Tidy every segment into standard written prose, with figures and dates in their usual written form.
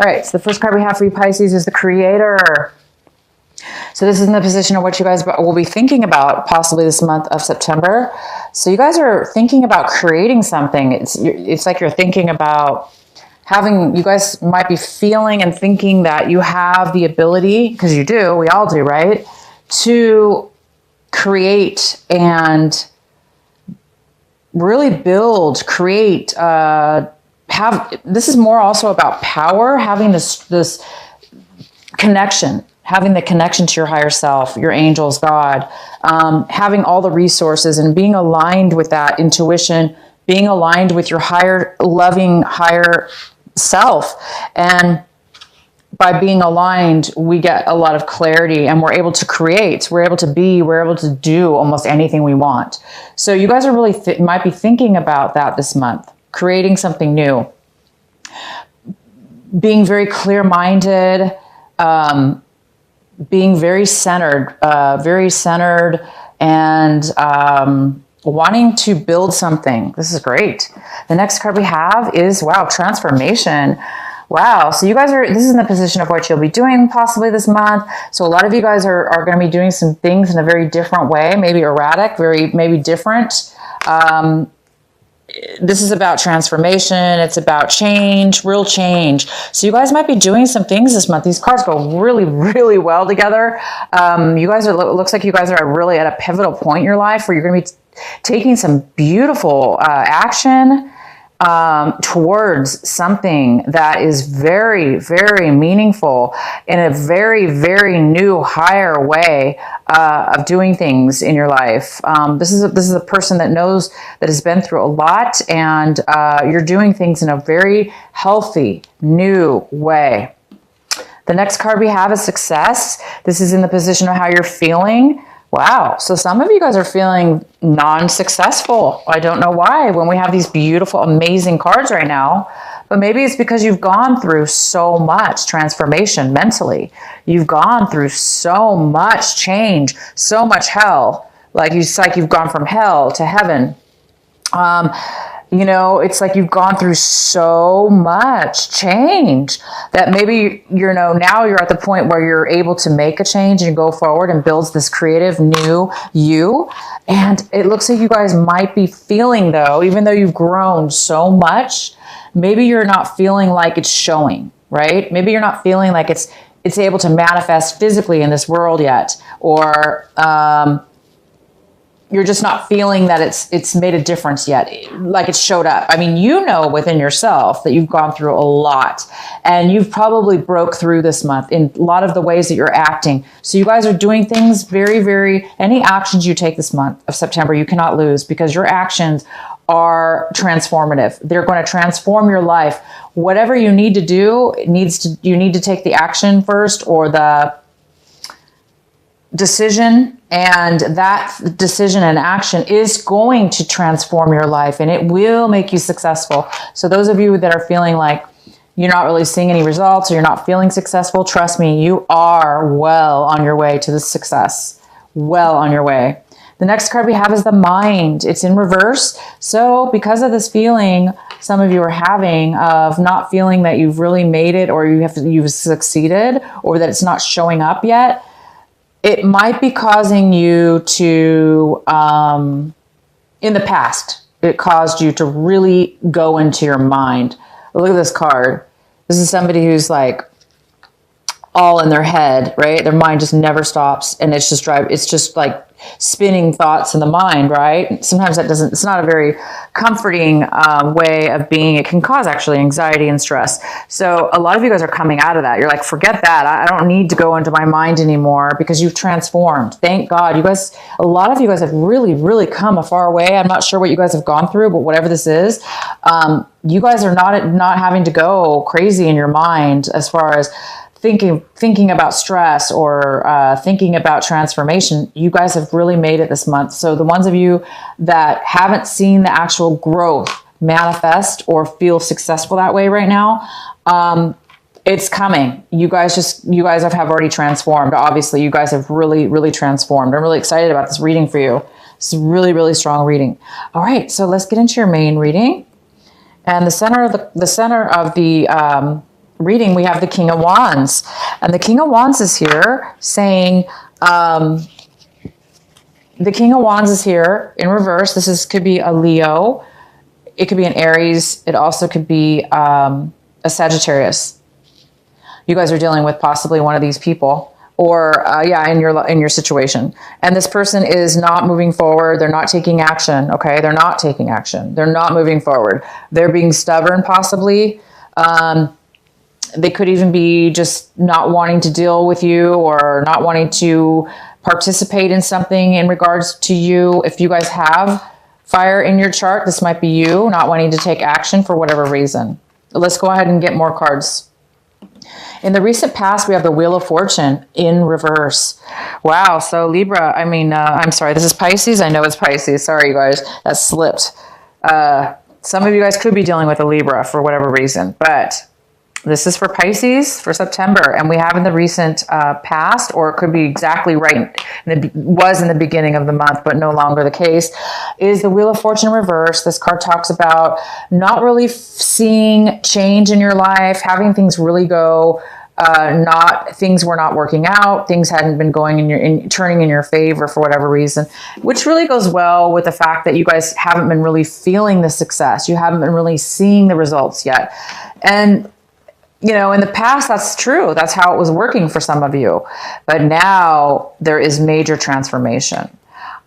All right, so the first card we have for you, Pisces, is the Creator. So this is in the position of what you guys will be thinking about possibly this month of September. So you guys are thinking about creating something. It's like you're thinking about having, you guys might be feeling and thinking that you have the ability, because you do, we all do, right? To create and really build, create, this is more also about power, having this connection, having the connection to your higher self, your angels, God, having all the resources and being aligned with that intuition, being aligned with your higher, loving, higher self. And by being aligned, we get a lot of clarity and we're able to create, we're able to be, we're able to do almost anything we want. So you guys are really might be thinking about that this month, creating something new, being very clear-minded, being very centered and wanting to build something. This is great. The next card we have is, wow, transformation. Wow. So you guys this is in the position of what you'll be doing possibly this month. So a lot of you guys are going to be doing some things in a very different way, maybe erratic, maybe different. This is about transformation. It's about change, real change. So you guys might be doing some things this month. These cards go really, really well together. You guys looks like you guys are really at a pivotal point in your life where you're going to be taking some beautiful action towards something that is very, very meaningful in a very, very new, higher way of doing things in your life. This is a person that knows, that has been through a lot, and you're doing things in a very healthy, new way. The next card we have is success. This is in the position of how you're feeling. Wow. So some of you guys are feeling non-successful. I don't know why when we have these beautiful, amazing cards right now, but maybe it's because you've gone through so much transformation mentally. You've gone through so much change, so much hell. It's like you've gone from hell to heaven. You know, it's like you've gone through so much change that maybe, you know, now you're at the point where you're able to make a change and go forward and builds this creative new you. And it looks like you guys might be feeling, though, even though you've grown so much, maybe you're not feeling like it's showing, right? Maybe you're not feeling like it's able to manifest physically in this world yet, or you're just not feeling that it's made a difference yet, like it's showed up. I mean, you know within yourself that you've gone through a lot, and you've probably broke through this month in a lot of the ways that you're acting. So you guys are doing things any actions you take this month of September, you cannot lose, because your actions are transformative. They're going to transform your life. Whatever you need to do, you need to take the action first, or the decision, and that decision and action is going to transform your life, and it will make you successful. So those of you that are feeling like you're not really seeing any results, or you're not feeling successful, trust me, you are well on your way to the success. Well on your way. The next card we have is the Mind. It's in reverse. So because of this feeling some of you are having of not feeling that you've really made it, or you've succeeded, or that it's not showing up yet, it might be causing you to, in the past, it caused you to really go into your mind. Look at this card. This is somebody who's like all in their head, right? Their mind just never stops, and it's just like spinning thoughts in the mind, right? Sometimes it's not a very comforting way of being. It can cause actually anxiety and stress. So a lot of you guys are coming out of that. You're like, forget that. I don't need to go into my mind anymore, because you've transformed. Thank God. A lot of you guys have really, really come a far way. I'm not sure what you guys have gone through, but whatever this is, you guys are not having to go crazy in your mind as far as thinking about stress or thinking about transformation. You guys have really made it this month. So the ones of you that haven't seen the actual growth manifest or feel successful that way right now, it's coming. You guys have already transformed. Obviously, you guys have really, really transformed. I'm really excited about this reading for you. It's a really, really strong reading. All right, so let's get into your main reading. And the center of the reading, we have the King of Wands. And the King of Wands is here saying, the King of Wands is here in reverse. Could be a Leo. It could be an Aries. It also could be a Sagittarius. You guys are dealing with possibly one of these people, or in your situation. And this person is not moving forward. They're not taking action. Okay, they're not taking action. They're not moving forward. They're being stubborn, possibly. They could even be just not wanting to deal with you, or not wanting to participate in something in regards to you. If you guys have fire in your chart, this might be you not wanting to take action for whatever reason. Let's go ahead and get more cards. In the recent past, we have the Wheel of Fortune in reverse. Wow. So Libra, I'm sorry, this is Pisces. I know it's Pisces. Sorry, you guys, that slipped. Some of you guys could be dealing with a Libra for whatever reason, but this is for Pisces for September. And we have in the recent past, or it could be exactly right, was in the beginning of the month, but no longer the case, is the Wheel of Fortune in reverse. This card talks about not really seeing change in your life, having things really go, things were not working out, things hadn't been going turning in your favor for whatever reason, which really goes well with the fact that you guys haven't been really feeling the success. You haven't been really seeing the results yet. And in the past, that's true. That's how it was working for some of you. But now there is major transformation.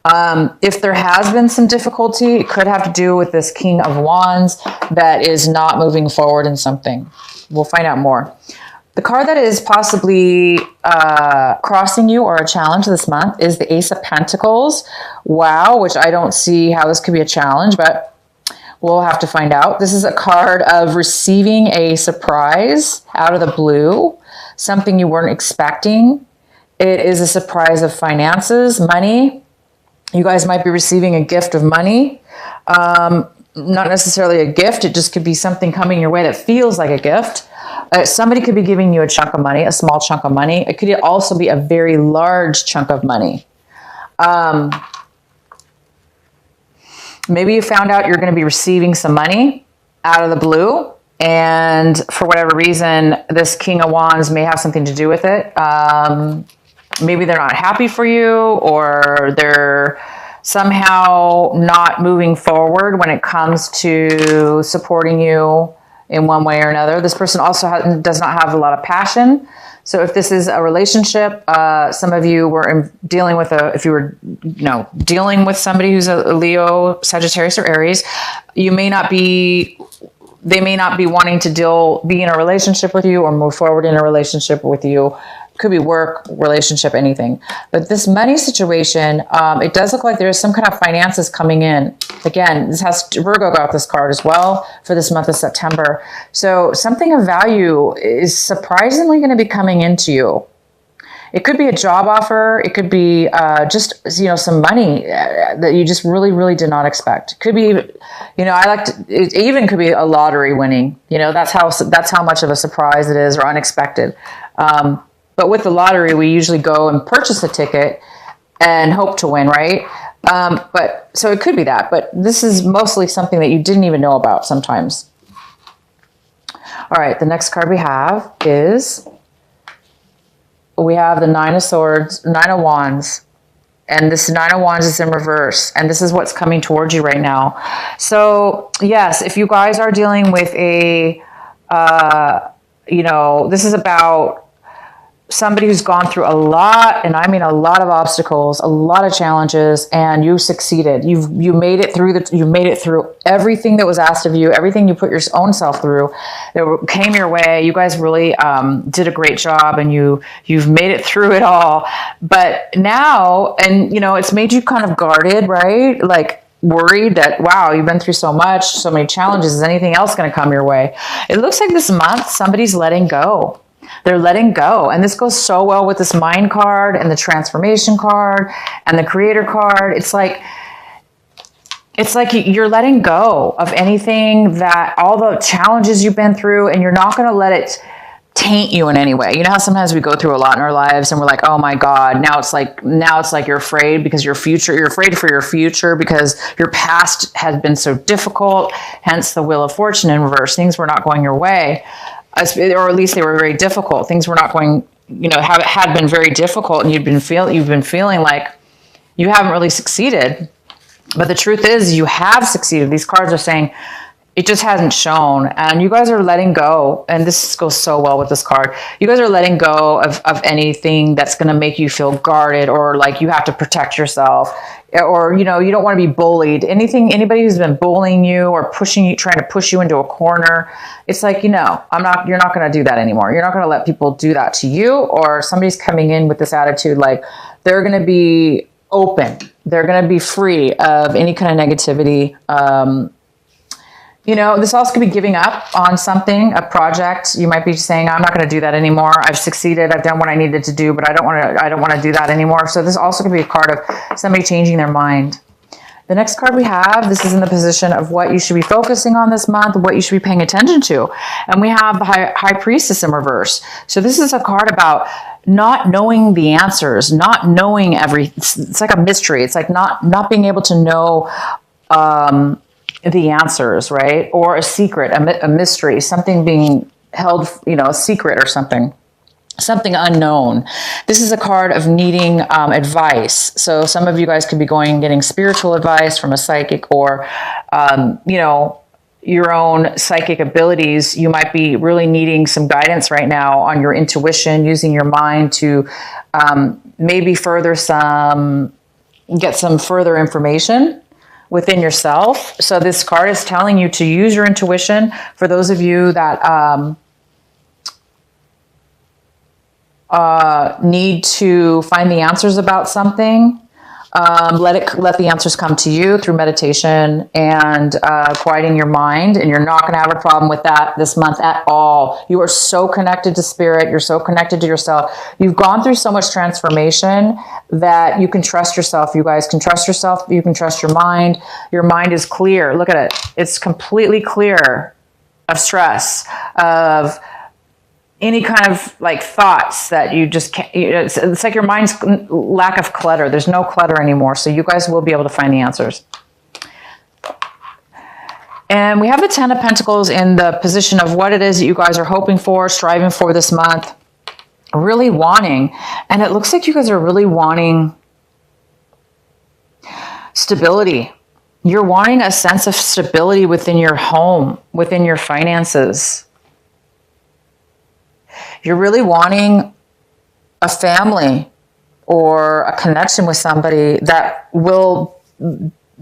If there has been some difficulty, it could have to do with this King of Wands that is not moving forward in something. We'll find out more. The card that is possibly crossing you or a challenge this month is the Ace of Pentacles. Wow, which I don't see how this could be a challenge, but we'll have to find out. This is a card of receiving a surprise out of the blue, something you weren't expecting. It is a surprise of finances, money. You guys might be receiving a gift of money. Not necessarily a gift. It just could be something coming your way that feels like a gift. Somebody could be giving you a chunk of money, a small chunk of money. It could also be a very large chunk of money. Maybe you found out you're going to be receiving some money out of the blue, and for whatever reason, this King of Wands may have something to do with it. Maybe they're not happy for you, or they're somehow not moving forward when it comes to supporting you in one way or another. This person also does not have a lot of passion. So if this is a relationship, some of you were dealing with dealing with somebody who's a Leo, Sagittarius, or Aries, they may not be wanting to be in a relationship with you or move forward in a relationship with you. Could be work, relationship, anything. But this money situation, it does look like there's some kind of finances coming in. Again, Virgo got this card as well for this month of September. So something of value is surprisingly going to be coming into you. It could be a job offer. It could be just some money that you just really, really did not expect. It could be, it even could be a lottery winning. That's how much of a surprise it is, or unexpected. But with the lottery, we usually go and purchase a ticket and hope to win, right? So it could be that, but this is mostly something that you didn't even know about sometimes. All right, the next card we have is, we have the Nine of Wands. And this Nine of Wands is in reverse. And this is what's coming towards you right now. So yes, if you guys are dealing with this is about somebody who's gone through a lot, and I mean a lot of obstacles, a lot of challenges, and you succeeded. You made it through you made it through everything that was asked of you, everything you put your own self through that came your way. You guys really did a great job, and you've made it through it all. But now, and it's made you kind of guarded, right? Like worried that, wow, you've been through so much, so many challenges. Is anything else going to come your way? It looks like this month somebody's letting go. They're letting go. And this goes so well with this Mind card and the Transformation card and the Creator card. It's like you're letting go of anything, that all the challenges you've been through, and you're not going to let it taint you in any way. You know how sometimes we go through a lot in our lives and we're like, oh my God, now it's like you're afraid because you're afraid for your future because your past has been so difficult, hence the Wheel of Fortune in reverse. Things were not going your way. or at least they were very difficult. Things were not going, had been very difficult, and you've been feeling like you haven't really succeeded. But the truth is, you have succeeded. These cards are saying it just hasn't shown, and you guys are letting go. And this goes so well with this card. You guys are letting go of anything that's going to make you feel guarded, or like you have to protect yourself, or you don't want to be bullied. Anybody who's been bullying you or pushing you, trying to push you into a corner, it's like, you're not going to do that anymore. You're not going to let people do that to you. Or somebody's coming in with this attitude like they're going to be open. They're going to be free of any kind of negativity. This also could be giving up on something, a project. You might be saying, I'm not going to do that anymore. I've succeeded. I've done what I needed to do, but I don't want to do that anymore. So this also could be a card of somebody changing their mind. The next card we have, this is in the position of what you should be focusing on this month, what you should be paying attention to. And we have the High Priestess in reverse. So this is a card about not knowing the answers, not knowing it's like a mystery. It's like not being able to know the answers, right? Or a secret, a mystery, something being held, a secret or something unknown. This is a card of needing advice. So some of you guys could be getting spiritual advice from a psychic, or, your own psychic abilities. You might be really needing some guidance right now on your intuition, using your mind to maybe get some further information within yourself. So this card is telling you to use your intuition. For those of you that need to find the answers about something, let the answers come to you through meditation and quieting your mind. And you're not going to have a problem with that this month at all. You are so connected to spirit. You're so connected to yourself. You've gone through so much transformation that you can trust yourself. You guys can trust yourself. You can trust your mind. Your mind is clear. Look at it. It's completely clear of stress, of any kind of like thoughts that you just can't. It's like your mind's lack of clutter. There's no clutter anymore. So you guys will be able to find the answers. And we have the Ten of Pentacles in the position of what it is that you guys are hoping for, striving for this month, really wanting. And it looks like you guys are really wanting stability. You're wanting a sense of stability within your home, within your finances. You're really wanting a family or a connection with somebody that will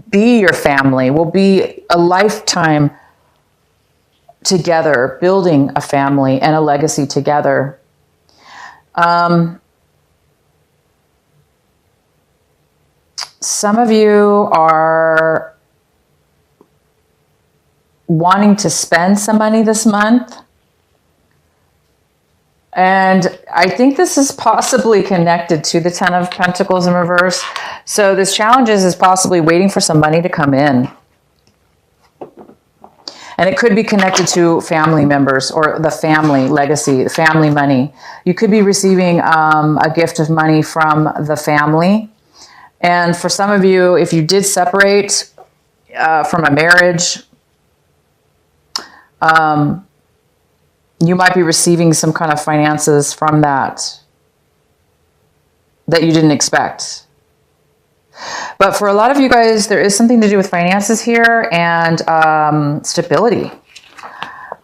be your family, will be a lifetime together, building a family and a legacy together. Some of you are wanting to spend some money this month. And I think this is possibly connected to the Ten of Pentacles in reverse. So this challenge is possibly waiting for some money to come in. And it could be connected to family members or the family legacy, family money. You could be receiving a gift of money from the family. And for some of you, if you did separate from a marriage, you might be receiving some kind of finances from that you didn't expect. But for a lot of you guys, there is something to do with finances here and stability.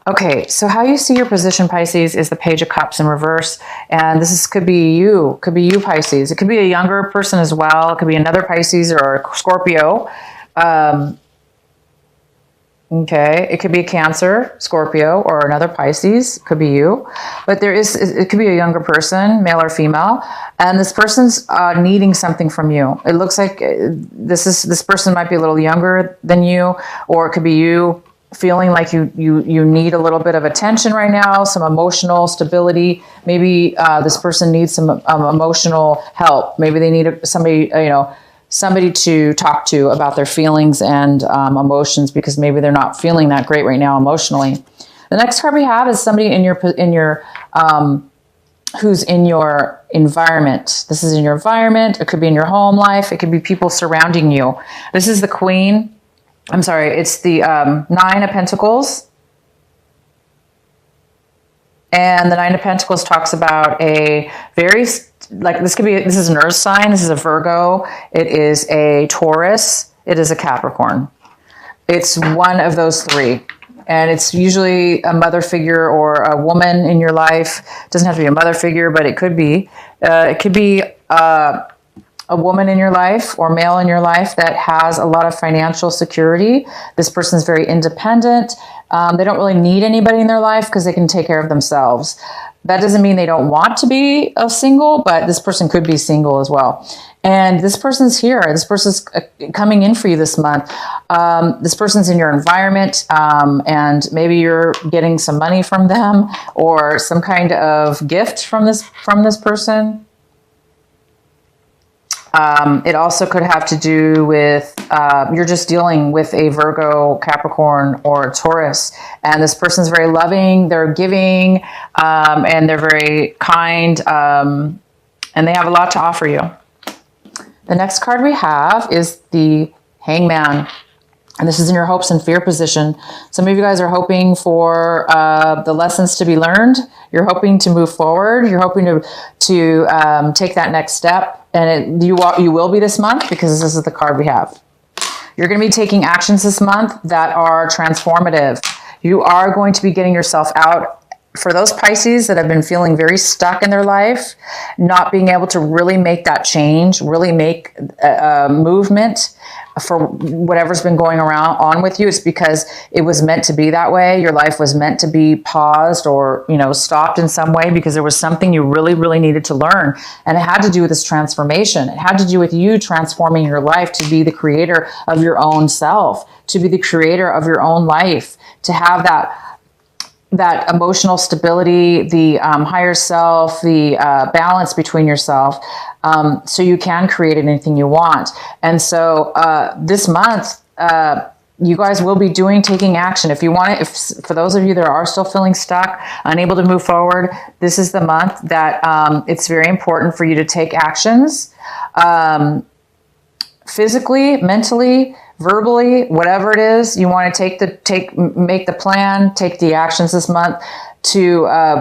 Okay, so how you see your position, Pisces, is the Page of Cups in reverse. And could be you, Pisces. It could be a younger person as well. It could be another Pisces or a Scorpio. Okay, it could be a Cancer, Scorpio, or another Pisces. It could be you. But it could be a younger person, male or female, and this person's needing something from you. It looks like this person might be a little younger than you, or it could be you feeling like you need a little bit of attention right now, some emotional stability. Maybe this person needs some emotional help. Maybe they need somebody to talk to about their feelings and emotions, because maybe they're not feeling that great right now emotionally. The next card we have is somebody in your who's in your environment. This is in your environment. It could be in your home life. It could be people surrounding you. This is the Queen. I'm sorry. It's the Nine of Pentacles. And the Nine of Pentacles talks about a very, like this is an earth sign. This is a Virgo. It is a Taurus. It is a Capricorn. It's one of those three. And it's usually a mother figure or a woman in your life. It doesn't have to be a mother figure, but it could be. It could be a woman in your life or male in your life that has a lot of financial security. This person's very independent. They don't really need anybody in their life because they can take care of themselves. That doesn't mean they don't want to be a single, but this person could be single as well. And this person's here. This person's coming in for you this month. This person's in your environment, and maybe you're getting some money from them or some kind of gift from this person. It also could have to do with you're just dealing with a Virgo, Capricorn, or Taurus, and this person's very loving, they're giving, and they're very kind, and they have a lot to offer you. The next card we have is the Hangman. And this is in your hopes and fear position. Some of you guys are hoping for the lessons to be learned. You're hoping to move forward. You're hoping to take that next step. And you will be this month because this is the card we have. You're going to be taking actions this month that are transformative. You are going to be getting yourself out. For those Pisces that have been feeling very stuck in their life, not being able to really make that change, really make a movement for whatever's been going on with you, it's because it was meant to be that way. Your life was meant to be paused or, stopped in some way because there was something you really, really needed to learn. And it had to do with this transformation. It had to do with you transforming your life to be the creator of your own self, to be the creator of your own life, to have that emotional stability, the higher self, the balance between yourself, so you can create anything you want. And so this month, you guys will be taking action. If you want it, for those of you that are still feeling stuck, unable to move forward, this is the month that it's very important for you to take actions, physically, mentally, verbally, whatever it is you want to make the plan, take the actions this month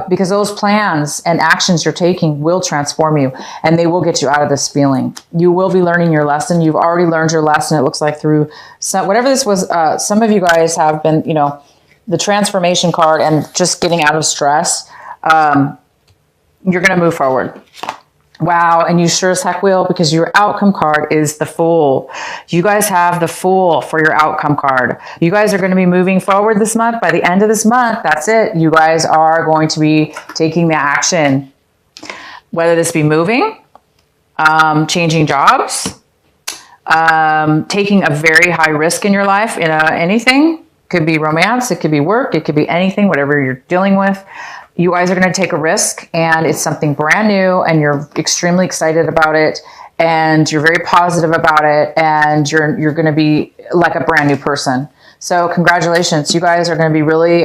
because those plans and actions you're taking will transform you and they will get you out of this feeling. You will be learning your lesson. You've already learned your lesson. It looks like through whatever this was. Some of you guys have been, the transformation card and just getting out of stress. You're going to move forward. Wow, and you sure as heck will, because your outcome card is the Fool. You guys have the Fool for your outcome card. You guys are going to be moving forward this month. By the end of this month, that's it. You guys are going to be taking the action. Whether this be moving, changing jobs, taking a very high risk in your life in anything. Could be romance, it could be work, it could be anything, whatever you're dealing with. You guys are going to take a risk and it's something brand new and you're extremely excited about it and you're very positive about it and you're going to be like a brand new person. So congratulations. You guys are going to be really,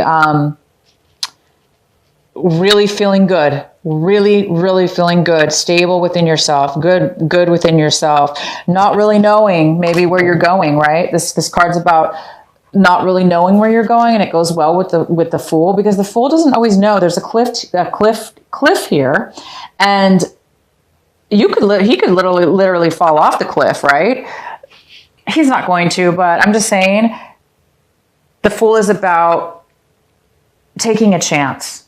really feeling good. Really, really feeling good, stable within yourself, good within yourself, not really knowing maybe where you're going, right? This card's about not really knowing where you're going, and it goes well with the Fool because the Fool doesn't always know. There's a cliff here, and he could literally fall off the cliff, right? He's not going to, but I'm just saying the Fool is about taking a chance.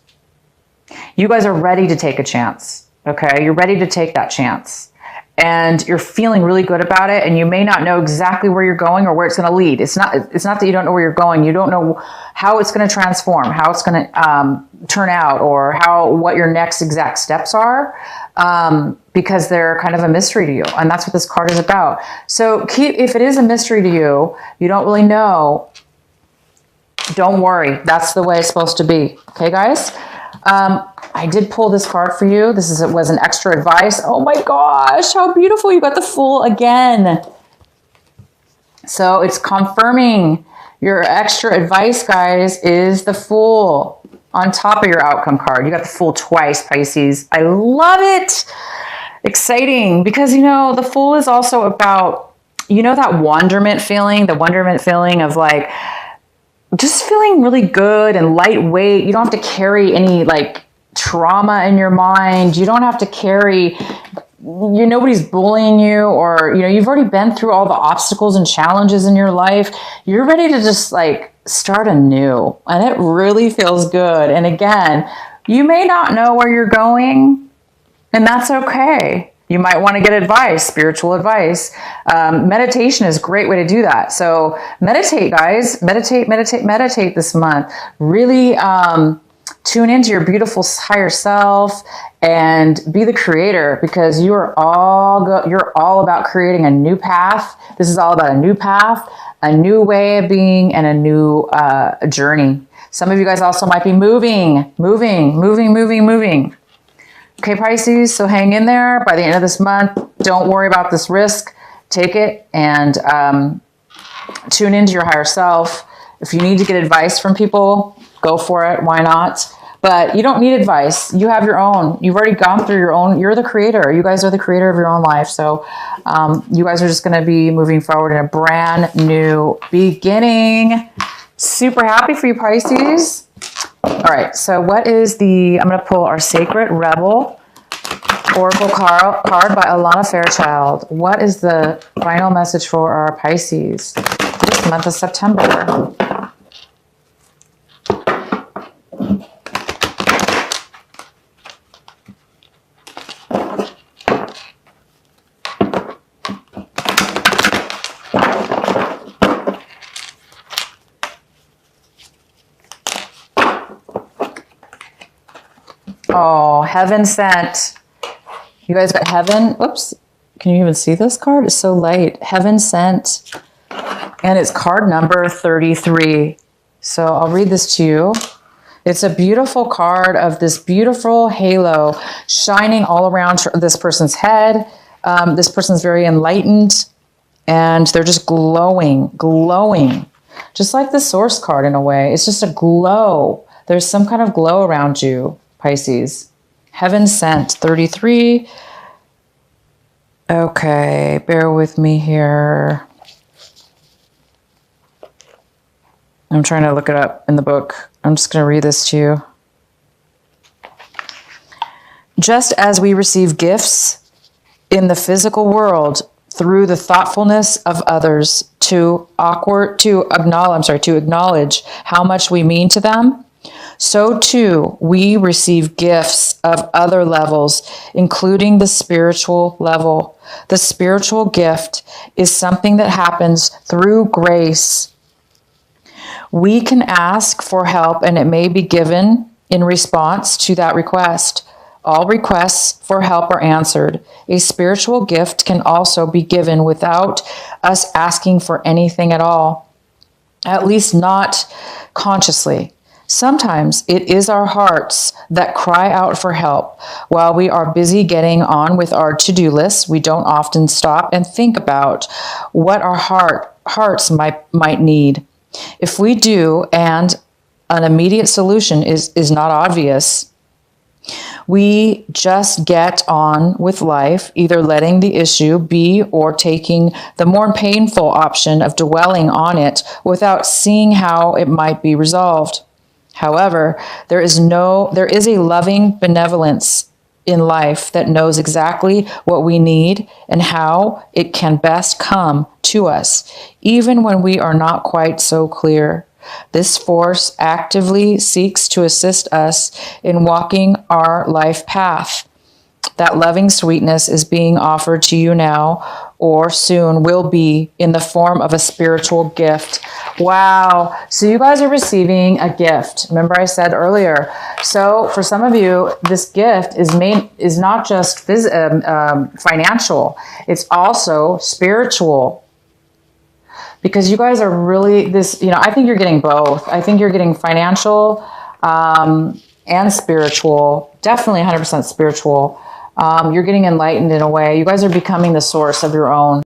You guys are ready to take a chance, okay? You're ready to take that chance. And you're feeling really good about it, and you may not know exactly where you're going or where it's going to lead. It's not that you don't know where you're going. You don't know how it's going to transform, how it's going to turn out, or what your next exact steps are, because they're kind of a mystery to you. And that's what this card is about. So if it is a mystery to you, you don't really know, don't worry. That's the way it's supposed to be. Okay, guys? I did pull this card for you. This was an extra advice. Oh my gosh, how beautiful. You got the Fool again. So it's confirming your extra advice, guys, is the Fool on top of your outcome card. You got the Fool twice, Pisces. I love it. Exciting, because, the Fool is also about, that wonderment feeling, of like, just feeling really good and lightweight. You don't have to carry any trauma in your mind. You don't have to carry, nobody's bullying you, or, you've already been through all the obstacles and challenges in your life. You're ready to just like start anew, and it really feels good. And again, you may not know where you're going, and that's okay. You might want to get advice, spiritual advice. Meditation is a great way to do that. So meditate, guys. Meditate this month. Really tune into your beautiful higher self and be the creator, because you're all about creating a new path. This is all about a new path, a new way of being, and a new journey. Some of you guys also might be moving. Okay, Pisces, so hang in there. By the end of this month, don't worry about this risk. Take it and tune into your higher self. If you need to get advice from people, go for it. Why not? But you don't need advice. You have your own. You've already gone through your own. You're the creator. You guys are the creator of your own life. So you guys are just going to be moving forward in a brand new beginning. Super happy for you, Pisces. All right, so what is I'm going to pull our Sacred Rebel Oracle card by Alana Fairchild. What is the final message for our Pisces this month of September? Oh, heaven sent. You guys got heaven. Oops. Can you even see this card? It's so light. Heaven sent. And it's card number 33. So I'll read this to you. It's a beautiful card of this beautiful halo shining all around this person's head. This person's very enlightened, and they're just glowing. Just like the source card in a way. It's just a glow. There's some kind of glow around you, Pisces. Heaven sent, 33. Okay, bear with me here. I'm trying to look it up in the book. I'm just going to read this to you. Just as we receive gifts in the physical world through the thoughtfulness of others to acknowledge how much we mean to them, so too we receive gifts of other levels, including the spiritual level. The spiritual gift is something that happens through grace. We can ask for help, and it may be given in response to that request. All requests for help are answered. A spiritual gift can also be given without us asking for anything at all, at least not consciously. Sometimes it is our hearts that cry out for help. While we are busy getting on with our to-do lists, we don't often stop and think about what our hearts might need. If we do, and an immediate solution is not obvious, we just get on with life, either letting the issue be or taking the more painful option of dwelling on it without seeing how it might be resolved. However, there is a loving benevolence in life that knows exactly what we need and how it can best come to us, even when we are not quite so clear. This force actively seeks to assist us in walking our life path. That loving sweetness is being offered to you now, or soon will be, in the form of a spiritual gift. Wow. So you guys are receiving a gift. Remember I said earlier. So for some of you, this gift is not just financial. It's also spiritual. Because you guys are really I think you're getting both. I think you're getting financial and spiritual. Definitely 100% spiritual. You're getting enlightened in a way. You guys are becoming the source of your own